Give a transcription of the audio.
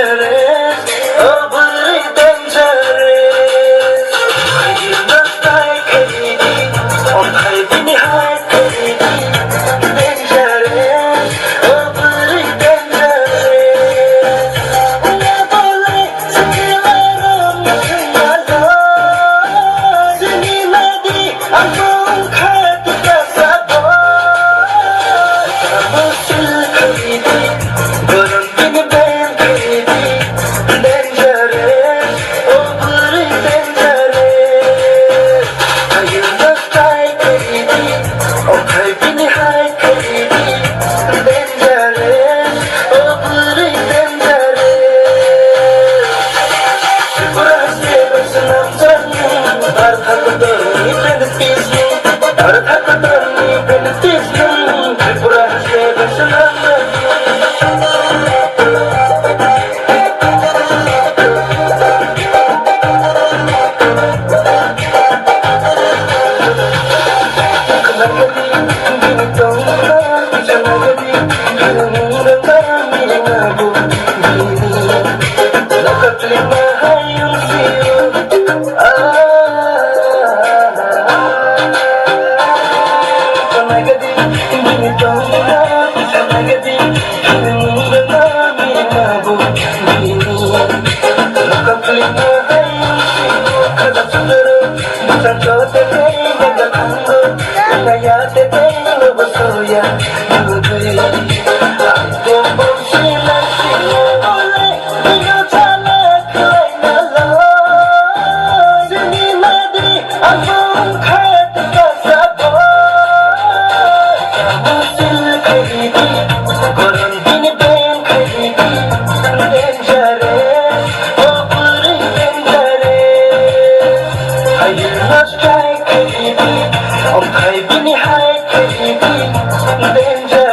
dangerous, oh very dangerous. I will not die, Kennedy. On high, bini high, Kennedy. Dangerous, oh very dangerous. Wala boleh sekilaram masyalo. Jangan di aku hati kasabo. Kamu silkidi, berhenti ngeband kidi. Dangerous, oh very dangerous. Ayo nastai kidi, oh hai bini hai kidi. Dangerous, oh very dangerous. Berhasil bersenam-senam, harta demi benetismu, harta demi benetismu. Berhasil bersenam-senam. Danger.